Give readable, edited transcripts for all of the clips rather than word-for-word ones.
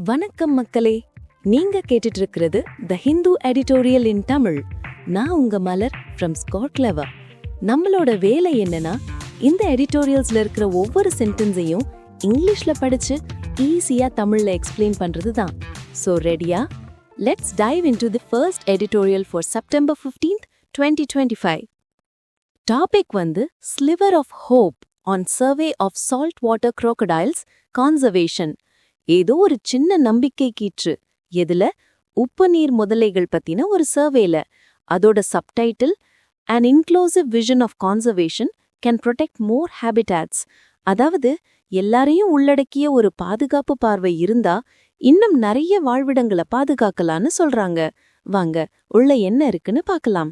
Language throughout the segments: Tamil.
வணக்கம் மக்களே, நீங்க கேட்டுட்டு இருக்கிறது த ஹிந்து எடிட்டோரியல் இன் தமிழ். நான் உங்க மலர் ஃப்ரம் ஸ்காட்லவா. நம்மளோட வேலை என்னன்னா, இந்த எடிட்டோரியல்ஸ்ல இருக்கிற ஒவ்வொரு சென்டென்ஸையும் இங்கிலீஷ்ல படிச்சு ஈஸியா தமிழ்ல எக்ஸ்பிளைன் பண்றது தான். ஸோ ரெடியா? Let's dive into the first editorial for September 15th, 2025. Topic sliver of hope on survey of salt water crocodiles conservation. ஏதோ ஒரு சின்ன நம்பிக்கை கீற்று. எதுல? உப்பு நீர் முதலைகள் பத்தின ஒரு சர்வேல. அதோட subtitle An inclusive vision of conservation can protect more habitats. அதாவது எல்லாரையும் உள்ளடக்கிய ஒரு பாதுகாப்பு பார்வை இருந்தா இன்னும் நிறைய வாழ்விடங்களை பாதுகாக்கலான்னு சொல்றாங்க. வாங்க உள்ள என்ன இருக்குன்னு பார்க்கலாம்.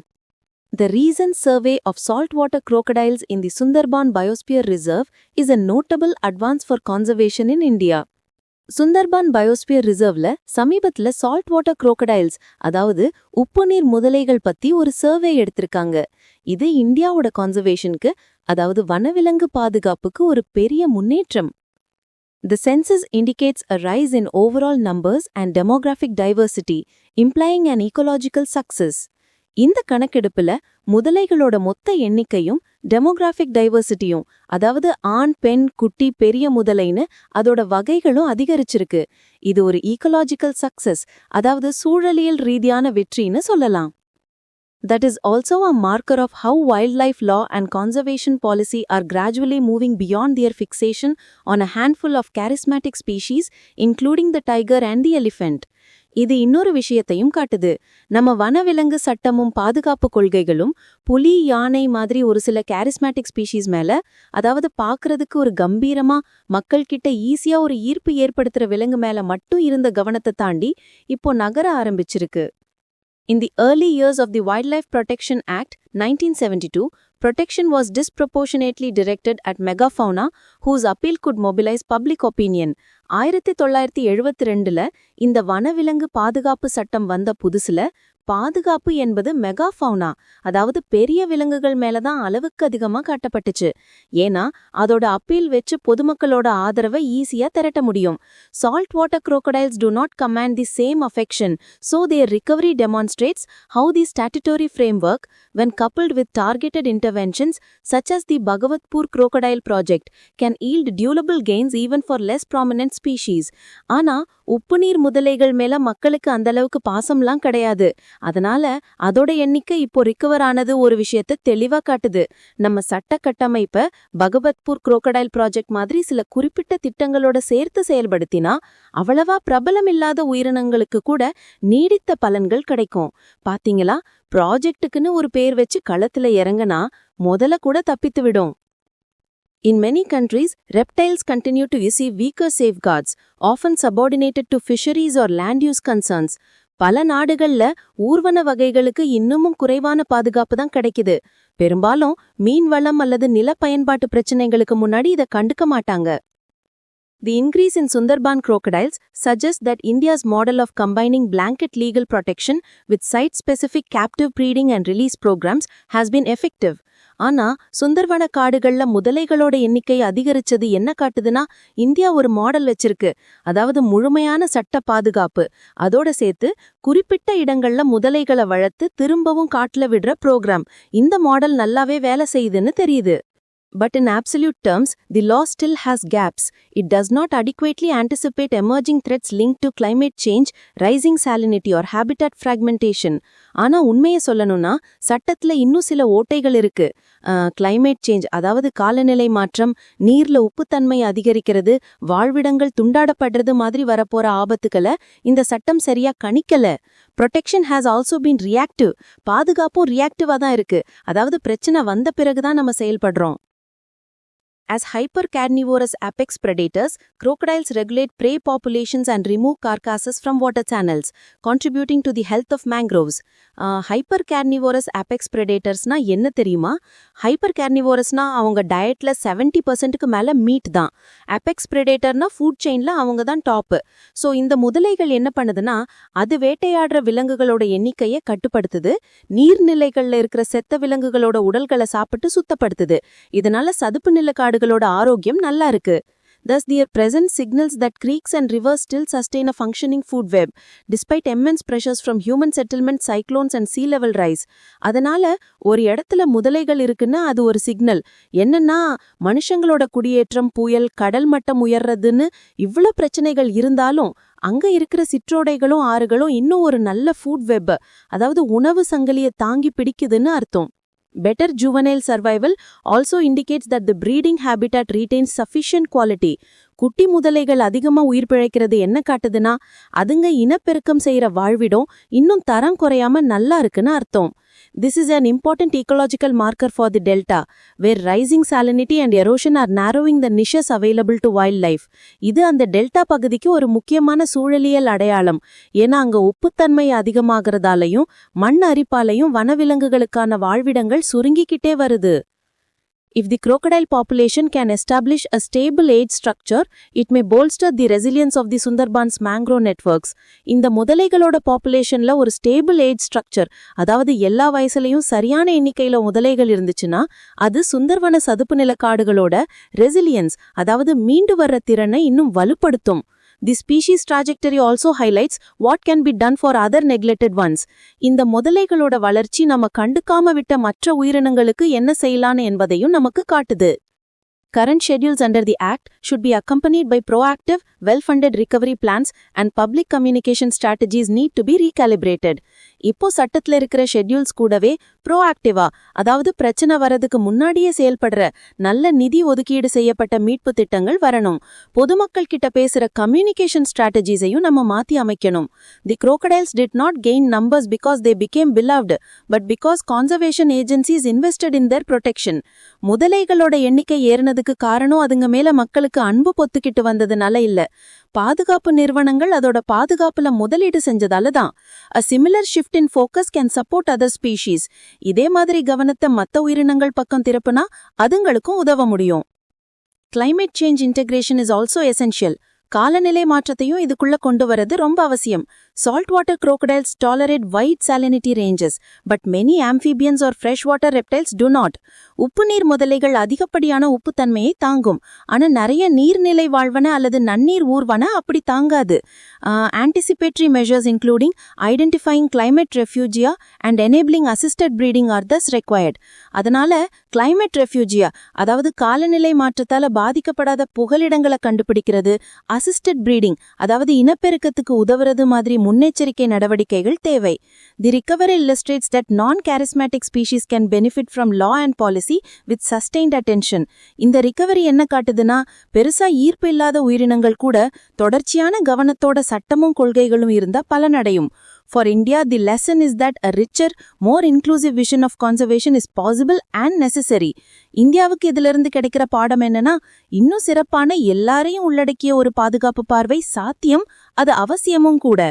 The recent survey of saltwater crocodiles in the Sundarban Biosphere Reserve is a notable advance for conservation in India. Sundarban biosphere ரிசர்வ்ல சமீபத்துல சால்ட் வாட்டர் crocodiles, அதாவது உப்பு நீர் முதலைகள் பத்தி ஒரு சர்வே எடுத்திருக்காங்க. இது இந்தியாவோட கான்சர்வேஷனுக்கு, அதாவது வனவிலங்கு பாதுகாப்புக்கு ஒரு பெரிய முன்னேற்றம். The census indicates a rise in overall numbers and demographic diversity, implying an ecological success. இந்த கணக்கெடுப்புல முதலைகளோட மொத்த எண்ணிக்கையும் டெமோகிராஃபிக் டைவர்சிட்டியும், அதாவது ஆண் பெண் குட்டி பெரிய முதலைன்னு அதோட வகைகளும் அதிகரிச்சிருக்கு. இது ஒரு ஈக்கலாஜிக்கல் சக்சஸ், அதாவது சூழலியல் ரீதியான வெற்றின்னு சொல்லலாம். That is also a marker of how wildlife law and conservation policy are gradually moving beyond their fixation on a handful of charismatic species, including the tiger and the elephant. இது இன்னொரு விஷயத்தையும் காட்டுது. நம்ம வனவிலங்கு சட்டமும் பாதுகாப்பு கொள்கைகளும் புலி, யானை மாதிரி ஒரு சில கேரிஸ்மேட்டிக் ஸ்பீஷீஸ் மேல, அதாவது பாக்குறதுக்கு ஒரு கம்பீரமா மக்கள் கிட்ட ஈஸியா ஒரு ஈர்ப்பு ஏற்படுத்துற விலங்கு மேல மட்டும் இருந்த கவனத்தை தாண்டி இப்போ நகர ஆரம்பிச்சிருக்கு. In the early years of the Wildlife Protection Act, 1972, protection was disproportionately directed at megafauna, whose appeal could mobilize public opinion. 1972ல இந்த வனவிலங்கு பாதுகாப்பு சட்டம் வந்த புதுசுல பாதுகாப்பு என்பது மெகாஃபவுனா, அதாவது பெரிய விலங்குகள் மேலதான் அளவுக்கு அதிகமா காட்டப்பட்டுச்சு. ஏன்னா அதோட அப்பீல் வச்சு பொதுமக்களோட ஆதரவை ஈஸியா திரட்ட முடியும். Salt water crocodiles do not command the same affection, so their recovery demonstrates how the statutory framework, when coupled with targeted interventions such as the Bhagavatpur crocodile project, can yield durable gains even for less prominent species. ஆனா உப்பு நீர் முதலைகள் மேல மக்களுக்கு அந்தளவுக்கு பாசம்லாம் கிடையாது. அதனால அதோட எண்ணிக்கை இப்போ ரிகவர் ஆனது ஒரு விஷயத்தை தெளிவா காட்டுது. நம்ம சட்ட கட்டமைப்ப பகவத்பூர் crocodile ப்ராஜெக்ட் மாதிரி சில குறிப்பிட்ட திட்டங்களோட சேர்த்து செயல்படுத்தினா அவ்வளவா பிரபலம் இல்லாத உயிரினங்களுக்கு கூட நீடித்த பலன்கள் கிடைக்கும். பாத்தீங்களா, ப்ராஜெக்டுக்குன்னு ஒரு பேர் வச்சு களத்துல இறங்கினா முதல்ல கூட தப்பித்து விடும். In many countries, reptiles continue to receive weaker safeguards, often subordinated to fisheries or land use concerns. பல நாடுகள்ல ஊர்வன வகைகளுக்கு இன்னமும் குறைவான பாதுகாப்பு தான் கிடைக்குது. பெரும்பாலும் மீன் வளம் அல்லது நில பயன்பாட்டு பிரச்சனைகளுக்கு முன்னாடி இதை கண்டுக்க மாட்டாங்க. The increase in Sundarban crocodiles suggests that India's model of combining blanket legal protection with site-specific captive breeding and release programs has been effective. ஆனா சுந்தர்வன காடுகள்ல முதலைகளோட எண்ணிக்கை அதிகரிச்சது என்ன காட்டுதுன்னா, இந்தியா ஒரு மாடல் வச்சிருக்கு. அதாவது முழுமையான சட்ட பாதுகாப்பு, அதோட சேர்த்து குறிப்பிட்ட இடங்கள்ல முதலைகளை வளர்த்து திரும்பவும் காட்டுல விடுற ப்ரோக்ராம். இந்த மாடல் நல்லாவே வேலை செய்யுதுன்னு தெரியுது. But in absolute terms, the law still has gaps. It does not adequately anticipate emerging threats linked to climate change, rising salinity or habitat fragmentation. ஆனா உண்மையை சொல்லணும்னா சட்டத்துல இன்னும் சில ஓட்டைகள் இருக்கு. கிளைமேட் சேஞ்ச், அதாவது காலநிலை மாற்றம், நீர்ல உப்புத்தன்மை அதிகரிக்கிறது, வாழ்விடங்கள் துண்டாடப்படுறது மாதிரி வரப்போற ஆபத்துக்களை இந்த சட்டம் சரியா கணிக்கல. Protection has also been reactive. பாதுகாப்பும் ரியாக்டிவா தான் இருக்கு. அதாவது பிரச்சனை வந்த பிறகுதான் நம்ம செயல்படுறோம். As hypercarnivorous apex predators, crocodiles regulate prey populations and remove carcasses from water channels, contributing to the health of mangroves. Hypercarnivorous apex predatorsனா என்ன தெரியுமா? Hypercarnivorousனா அவங்க டயட்ல 70%க்கு மேல மீட் தான். apex predatorனா ஃபுட் செயின்ல அவங்க தான் டாப். ஸோ இந்த முதலைகள் என்ன பண்ணுதுன்னா, அது வேட்டையாடுற விலங்குகளோட எண்ணிக்கையை கட்டுப்படுத்துது, நீர்நிலைகள்ல இருக்கிற செத்த விலங்குகளோட உடல்களை சாப்பிட்டு சுத்தப்படுத்துது. இதனால சதுப்பு நில காடுகளோட ஆரோக்கியம் நல்லா இருக்கு. Thus, their presence signals that creeks and rivers still sustain a functioning food web, despite immense pressures from human settlement, cyclones and sea level rise. அதனால ஒரு இடத்துல முதலைகள் இருக்குன்னா அது ஒரு சிக்னல். என்னன்னா மனுஷங்களோட குடியேற்றம், புயல், கடல் மட்டம் உயர்றதுன்னு இவ்ளோ பிரச்சனைகள் இருந்தாலும் அங்க இருக்கிற சிற்றோடைகளும் ஆறுகளும் இன்னும் ஒரு நல்ல ஃபுட் வெப், அதாவது உணவு சங்கிலியை தாங்கி பிடிக்குதுன்னு அர்த்தம். Better juvenile survival also indicates that the breeding habitat retains sufficient quality. குட்டி முதலைகள் அதிகமா உயிர் பிழைக்கிறது என்ன காட்டுதுன்னா அதுங்க இனப்பெருக்கம் செய்யற வாழ்விடம் இன்னும் தரம் குறையாம நல்லா இருக்குன்னு அர்த்தம். This is an important ecological marker for the delta, where rising salinity and erosion are narrowing the niches available to wildlife. இது அந்த டெல்டா பகுதிக்கு ஒரு முக்கியமான சூழலியல் அடையாளம். ஏன்னா அங்க உப்புத்தன்மை அதிகமாகறதாலையும் மண் அரிப்பாலையும் வனவிலங்குகளுக்கான வாழ்விடங்கள் சுருங்கிக்கிட்டே வருது. If the crocodile population can establish a stable age structure, it may bolster the resilience of the Sundarbans mangrove networks. இந்த முதலைகளோட பாப்புலேஷன்ல ஒரு ஸ்டேபிள் ஏஜ் ஸ்ட்ரக்சர், அதாவது எல்லா வயசுலயும் சரியான எண்ணிக்கையில முதலைகள் இருந்துச்சுன்னா அது சுந்தர்வன சதுப்பு நில காடுகளோட ரெசிலியன்ஸ், அதாவது மீண்டு வர்ற திறனை இன்னும் வலுப்படுத்தும். The species trajectory also highlights what can be done for other neglected ones. இந்த முதலைகளோட வளர்ச்சி நம்ம கண்டுக்காம விட்ட மற்ற உயிரினங்களுக்கு என்ன செய்யலான்னு என்பதையும் நமக்கு காட்டுது. Current schedules under the Act should be accompanied by proactive, well-funded recovery plans and public communication strategies need to be recalibrated. இப்போ சட்டத்துல இருக்கிற ஷெட்யூல்ஸ் கூடவே ப்ரோஆக்டிவா, அதாவது பிரச்சனை வரதுக்கு முன்னாடியே செயல்படுற நல்ல நிதி ஒதுக்கீடு செய்யப்பட்ட மீட்பு திட்டங்கள் வரணும். பொதுமக்கள் கிட்ட பேசுற கம்யூனிகேஷன் ஸ்ட்ராட்டஜிஸையும் நம்ம மாத்தி அமைக்கணும். The crocodiles did not gain numbers because they became beloved, but because conservation agencies invested in their protection. முதலைகளோட எண்ணிக்கை ஏறினதுக்கு காரணம் அதுங்க மேல மக்களுக்கு அன்பு பொத்துக்கிட்டு வந்ததுனால இல்ல, பாதுகாப்பு நிறுவனங்கள் அதோட பாதுகாப்புல முதலீடு செஞ்சதால தான். A similar shift in focus can support other species. இதே மாதிரி கவனத்தை மத்த உயிரினங்கள் பக்கம் திருப்புனா அதுங்களுக்கும் உதவ முடியும். Climate change integration is also essential. காலநிலை மாற்றத்தையும் இதுக்குள்ள கொண்டு வரது ரொம்ப அவசியம். Saltwater crocodiles tolerate wide salinity ranges, but many amphibians or freshwater reptiles do not. உப்புநீர் முதலைகள் அதிகப்படியான உப்புத்தன்மையை தாங்கும், ஆனா நிறைய நீர்நிலை வாழ்வன அல்லது நன்னீர் ஊர்வன அப்படி தாங்காது. Anticipatory measures including identifying climate refugia and enabling assisted breeding are thus required. அதனால climate refugia, அதாவது காலநிலை மாற்றத்தால பாதிக்கப்படாத புகலிடங்களை கண்டுபிடிக்கிறது, assisted breeding, அதாவது இனப்பெருக்கத்துக்கு உதவுறது மாதிரி முன்னெச்சரிக்கை நடவடிக்கைகள் தேவை. The recovery illustrates that non-charismatic species can benefit from law and policy with sustained attention. இந்த ரிகவரி என்ன காட்டுதுன்னா பெருசா ஈர்ப்பு இல்லாத உயிரினங்கள் கூட தொடர்ச்சியான கவனத்தோட சட்டமும் கொள்கைகளும் இருந்தா பலனடையும். For India, the lesson is that a richer, more inclusive vision of conservation is possible and necessary. இந்தியாவுக்கு இதிலிருந்து கிடைக்கிற பாடம் என்னன்னா இன்னும் சிறப்பான எல்லாரையும் உள்ளடக்கிய ஒரு பாதுகாப்பு பார்வை சாத்தியம், அது அவசியமும் கூட.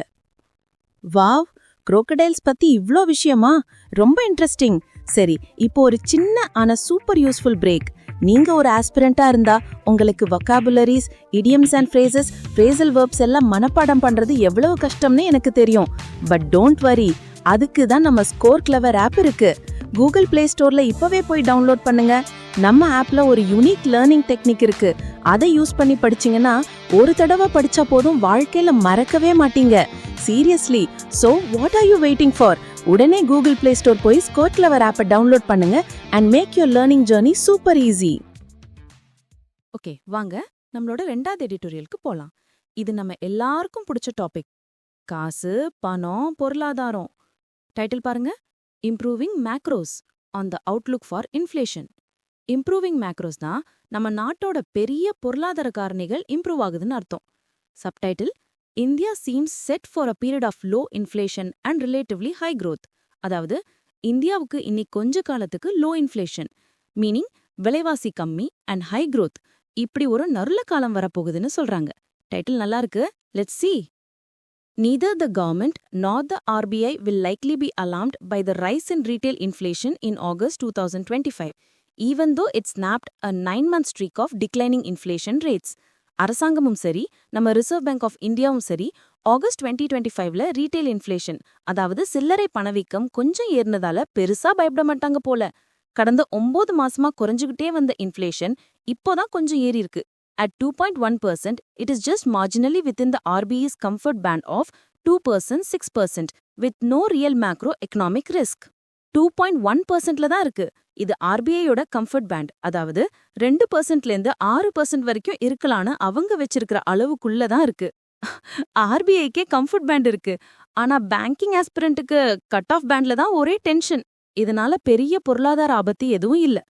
வாவ், crocodiles பத்தி இவ்ளோ விஷயமா? ரொம்ப இன்ட்ரெஸ்டிங். சரி, இப்போ ஒரு சின்ன ஆனா சூப்பர் யூஸ்ஃபுல் பிரேக். நீங்க ஒரு ஆஸ்பிரண்டா இருந்தா உங்களுக்கு vocabularies, idioms and phrases, phrasal verbs எல்லாம் மனப்பாடம் பண்றது எவ்வளவு கஷ்டம்னு எனக்கு தெரியும். பட் டோன்ட் வரி, அதுக்கு தான் நம்ம ஸ்கோர் கிளவர் ஆப் இருக்கு. கூகுள் பிளே ஸ்டோர்ல இப்பவே போய் டவுன்லோட் பண்ணுங்க. நம்ம ஆப்ல ஒரு யூனிக் லேர்னிங் டெக்னிக் இருக்கு. அதை யூஸ் பண்ணி படிச்சீங்கன்னா ஒரு தடவை படிச்சா போதும், வாழ்க்கையில மறக்கவே மாட்டீங்க. Seriously. So what are you waiting for? உடனே கூகுள் பிளே ஸ்டோர் போய் ஸ்கோர் கிளவர் ஆப்பை டவுன்லோட் பண்ணுங்க and make your learning journey super easy. Okay, வாங்க நம்மளோட 2வது எடிட்டோரியலுக்கு போலாம். இது நம்ம எல்லாருக்கும் பிடிச்ச டாபிக், காசு, பணம், பொருளாதாரம். டைட்டில் பாருங்க, improving macros on the Outlook for inflation. Improving macros தான் நம்ம நாட்டோட பெரிய பொருளாதார காரணிகள் இம்ப்ரூவ் ஆகுதுன்னு அர்த்தம். Subtitle, India seems set for a period of low inflation and relatively high growth. அதாவது இந்தியாவுக்கு இன்னி கொஞ்ச காலத்துக்கு லோ இன்ஃப்ளேஷன், மீனிங் விலைவாசி கம்மி, அண்ட் ஹை growth, இப்படி ஒரு நருள காலம் வரப்போகுதுன்னு சொல்றாங்க. டைட்டில் நல்லா இருக்கு, let's see. Neither the government nor the RBI will likely be alarmed by the rise in retail inflation in August 2025, even though it snapped a 9-month streak of declining inflation rates. அரசாங்கமும் சரி, நம்ம ரிசர்வ் பேங்க் ஆஃப் இந்தியாவும் சரி, ஆகஸ்ட் 2025ல ரீட்டைல் இன்ஃப்ளேஷன், அதாவது சில்லறை பணவீக்கம் கொஞ்சம் ஏறினதால பெருசா பயப்பட மாட்டாங்க போல. கடந்த 9 மாசமா குறைஞ்சுகிட்டே வந்த இன்ஃப்ளேஷன் இப்போதான் கொஞ்சம் ஏறி இருக்கு. At 2.1%, it is just marginally within the RBI's comfort band of 2%, 6%, with no real macroeconomic risk. 2.1%ல தான் இருக்கு. இது ஆர்பிஐயோட கம்ஃபர்ட் பேண்ட், அதாவது 2%லேருந்து 6% வரைக்கும் இருக்கலான்னு அவங்க வச்சிருக்கிற அளவுக்குள்ள தான் இருக்கு. ஆர்பிஐக்கே கம்ஃபர்ட் பேண்ட் இருக்கு, ஆனா பேங்கிங் ஆஸ்பிரண்ட்டுக்கு கட் ஆஃப் பேண்ட்ல தான் ஒரே டென்ஷன். இதனால பெரிய பொருளாதார ஆபத்து எதுவும் இல்ல.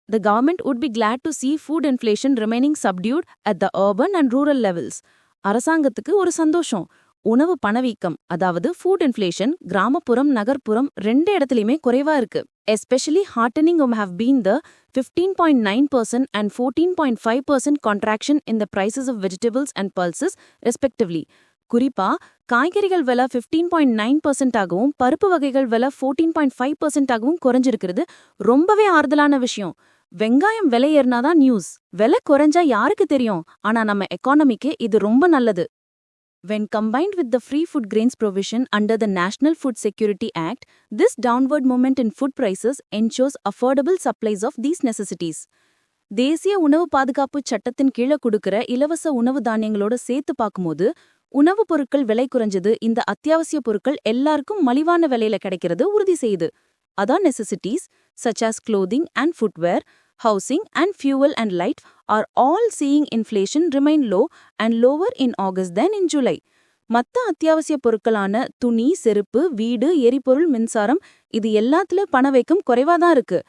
The government would be glad to see food inflation remaining subdued at the urban and rural levels. அரசாங்கத்துக்கு ஒரு சந்தோஷம். உணவு பணவீக்கம், அதாவது ஃபுட் இன்ஃப்ளேஷன், கிராமப்புறம் நகர்ப்புறம் ரெண்டு இடத்துலயுமே குறைவா இருக்கு. Especially heartening have been the 15.9% and 14.5% contraction in the prices of vegetables and pulses, respectively. குறிப்பா காய்கறிகள் விலை 15.9% ஆகவும் பருப்பு வகைகள் விலை 14.5% ஆகவும் குறைஞ்சிருக்கிறது ரொம்பவே ஆறுதலான விஷயம். வெங்காயம் விலை ஏறினாதான் நியூஸ், விலை குறைஞ்சா யாருக்கு தெரியும், ஆனா நம்ம எக்கானமிக்கு இது ரொம்ப நல்லது. When combined with the free food grains provision under the National Food Security Act, this downward movement in food prices ensures affordable supplies of these necessities. தேசிய உணவு பாதுகாப்பு சட்டத்தின் கீழ கொடுக்கிற இலவச உணவு தானியங்களோட சேர்த்து பார்க்கும்போது உணவுப் பொருட்கள் விலை குறைஞ்சது இந்த அத்தியாவசிய பொருட்கள் எல்லாருக்கும் மலிவான விலையில கிடைக்கிறது உறுதி செய்யுது. Other necessities, such as clothing and footwear, housing and fuel and light, are all seeing inflation remain low and lower in August than in July. மத்த அத்தியாவசிய பொருட்களான துணி, செருப்பு, வீடு, எரிபொருள், மின்சாரம் இது எல்லாத்துல பணவீக்கம் குறைவாதான் இருக்கு.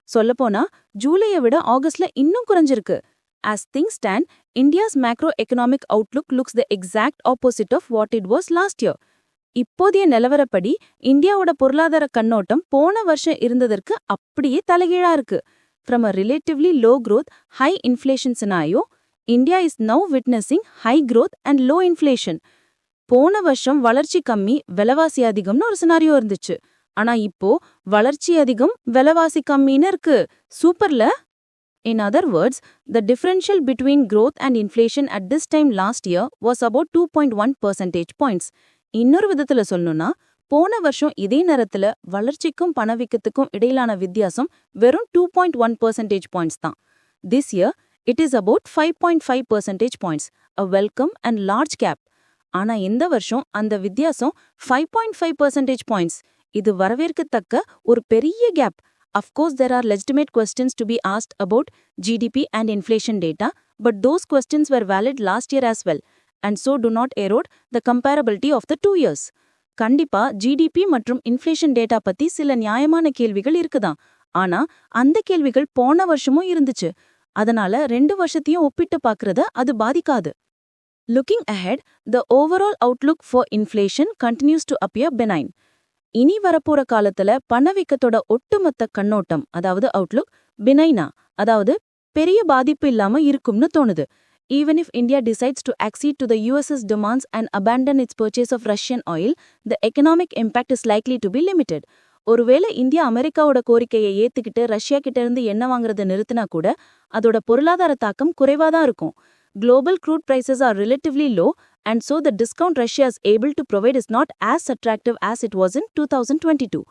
சொல்லப்போனா ஜூலையை விட ஆகஸ்ட்ல இன்னும் குறைஞ்சிருக்கு. As things stand, India's macroeconomic outlook looks the exact opposite of what it was last year. இப்போதைய நிலவரப்படி இந்தியாவோட பொருளாதார கண்ணோட்டம் போன வருஷம் இருந்ததற்கு அப்படியே தலைகீழா இருக்கு. From a relatively low growth, high inflation scenario, India is now witnessing high growth and low inflation. போன வருஷம் வளர்ச்சி கம்மி, விலைவாசி அதிகம்னு ஒரு சினாரியோ இருந்துச்சு. ஆனா இப்போ வளர்ச்சி அதிகம், விலைவாசி கம்மின்னு இருக்கு. சூப்பர்ல? In other words, the differential between growth and inflation at this time last year was about 2.1 percentage points. இன்னொரு விதத்துல சொல்லணும்னா போன வருஷம் இதே நேரத்துல வளர்ச்சிக்கும் பணவீக்கத்துக்கும் இடையிலான வித்தியாசம் வெறும் 2.1 percentage points தான். This year, it is about 5.5 percentage points, a welcome and large gap. ஆனா இந்த வருஷம் அந்த வித்தியாசம் 5.5 percentage points. இது வரவேற்கத்தக்க ஒரு பெரிய gap. Of course, there are legitimate questions to be asked about GDP and inflation data, but those questions were valid last year as well, and so do not erode the comparability of the 2 years. கண்டிப்பா ஜிடிபி மற்றும் இன்ஃப்ளேஷன் டேட்டா பத்தி சில நியாயமான கேள்விகள் இருக்குதான், ஆனா அந்த கேள்விகள் போன வருஷமும் இருந்துச்சு. அதனால 2 வருஷத்தையும் ஒப்பிட்டு பார்க்கறத அது பாதிக்காது. Looking ahead, the overall outlook for inflation continues to appear benign. இனி வரப்போற காலத்துல பணவீக்கத்தோட ஒட்டுமொத்த கண்ணோட்டம், அதாவது அவுட்லுக், பினைனா, அதாவது பெரிய பாதிப்பு இல்லாம இருக்கும்னு தோணுது. Even if India decides to accede to the US's demands and abandon its purchase of Russian oil, the economic impact is likely to be limited. ஒருவேளை இந்தியா அமெரிக்காவோட கோரிக்கையை ஏத்துக்கிட்டு ரஷ்யா கிட்ட இருந்து எண்ணெய் வாங்குறத நிறுத்தினா கூட அதோட பொருளாதார தாக்கம் குறைவாதான் இருக்கும். Global crude prices are relatively low, and so the discount Russia is able to provide is not as attractive as it was in 2022.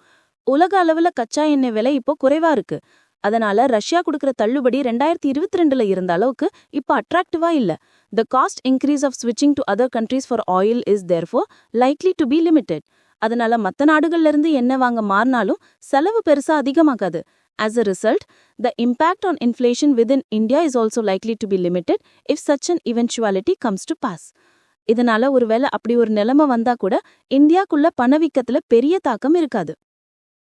உலக அளவுல கச்சா எண்ணெய் விலை இப்போ குறைவா இருக்கு. அதனால ரஷ்யா கொடுக்கிற தள்ளுபடி 2022ல இருந்த அளவுக்கு இப்போ அட்ராக்டிவா இல்ல. The cost increase of switching to other countries for oil is therefore likely to be limited. அதனால மத்த நாடுகள்ல இருந்து எண்ணெய் வாங்க மாறினாலும் செலவு பெருசா அதிகமாகாது. As a result, the impact on inflation within India is also likely to be limited if such an eventuality comes to pass. இதனால ஒருவேளை அப்படி ஒரு நிலைமை வந்தா கூட இந்தியாக்குள்ள பணவீக்கத்துல பெரிய தாக்கம் இருக்காது.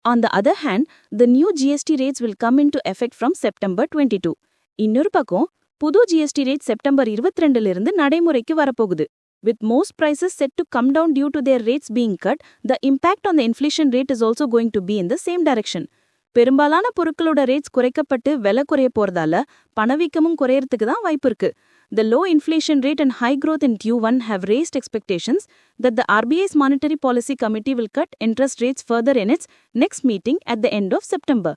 On the other hand, the new GST rates will come into effect from September 22. இன்னொரு பக்கம் புது GST rate செப்டம்பர் 22 இருந்து நடைமுறைக்கு வரப்போகுது. With most prices set to come down due to their rates being cut, the impact on the inflation rate is also going to be in the same direction. பெரும்பாலான பொருட்களோட ரேட்ஸ் குறைக்கப்பட்டு விலை குறைய போறதால பணவீக்கமும் குறையறதுக்கு தான் வாய்ப்பு இருக்கு. The low inflation rate and high growth in Q1 have raised expectations that the RBI's Monetary Policy Committee will cut interest rates further in its next meeting at the end of September.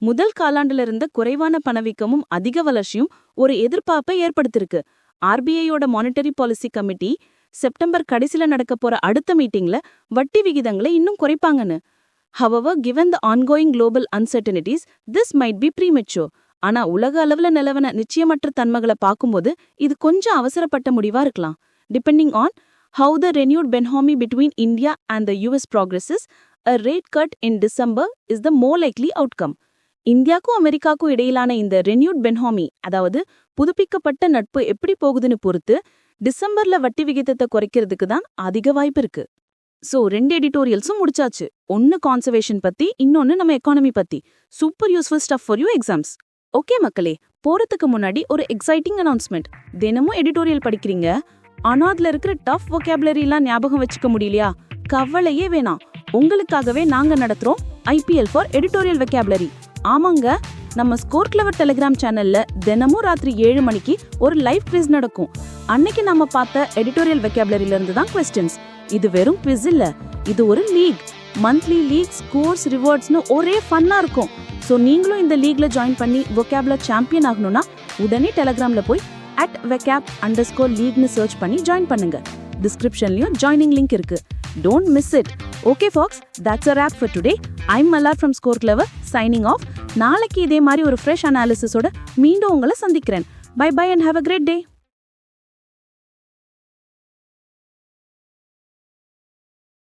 முதல் காலாண்டுல இருந்த குறைவான பணவீக்கமும் அதிக வளர்ச்சியும் ஒரு எதிர்பார்ப்பை ஏற்படுத்திருக்கு. RBIயோட Monetary Policy Committee செப்டம்பர் கடைசில நடக்க போற அடுத்த மீட்டிங்ல வட்டி விகிதங்களை இன்னும் குறைப்பாங்கன்னு. However, given the ongoing global uncertainties, this might be premature. ஆனா உலக அளவுல நிலவன நிச்சயமற்ற தன்மைகளை பார்க்கும்போது இது கொஞ்சம் அவசரப்பட்ட முடிவா இருக்கலாம். Depending on how the renewed Benhomi between India and the US progresses, a rate cut in December is the more likely outcome. இந்தியாக்கும் அமெரிக்காக்கும் இடையிலான இந்த ரெனியூட் பென்ஹாமி, அதாவது புதுப்பிக்கப்பட்ட நட்பு எப்படி போகுதுன்னு பொறுத்து டிசம்பர்ல வட்டி விகிதத்தை குறைக்கிறதுக்கு தான் அதிக வாய்ப்பு இருக்கு. சோ 2 எடிட்டோரியல்ஸும் முடிச்சாச்சு. ஒன்னு கான்சர்வேஷன் பத்தி, இன்னொன்னு நம்ம எக்கானமி பத்தி. Super useful stuff for you exams. Okay மக்களே, போறதுக்கு முன்னாடி ஒரு எக்ஸைட்டிங் அனௌன்ஸ்மெண்ட். தினமும் எடிட்டோரியல் படிக்கிறீங்க, ஆனா அதுல இருக்கிற டஃப் வொகாபுலரிலாம் ஞாபகம் வச்சுக்க முடியலையா? கவலையே வேணாம், உங்களுக்காகவே நாங்க நடத்துறோம் IPL ஃபார் எடிட்டோரியல் வொகாபுலரி. ஆமாங்க, நம்ம ஸ்கோர் கிளவர் டெலிகிராம் சேனல்ல தினமும் ராத்திரி 7 மணிக்கு ஒரு லைவ் குவிஸ் நடக்கும். அன்னைக்கு நம்ம பார்த்த எடிட்டோரியல் வொகாபுலரியில இருந்து தான் கொஸ்டின்ஸ். இது வெறும் குவிஸ் இல்ல, இது ஒரு லீக். மந்த்லி லீக், ஸ்கோர்ஸ், ரிவார்ட்ஸ்னு ஒரே ஃபன்னா இருக்கும். சோ நீங்களும் இந்த லீக்ல ஜாயின் பண்ணி வொகாபுலர் சாம்பியன் ஆகணும்னா உடனே டெலிகிராம்ல போய் @vocab_league சர்ச் பண்ணி ஜாயின் பண்ணுங்க. டிஸ்கிரிப்ஷன்லயும் ஜாயினிங் லிங்க் இருக்கு. Don't miss it. Okay folks, that's a wrap for today. I'm Mallar from Score Clever signing off. நாளைக்கு இதே மாதிரி ஒரு ஃப்ரெஷ் அனாலிசிஸோட மீண்டும் உங்களை சந்திக்கிறேன். Bye bye and have a great day.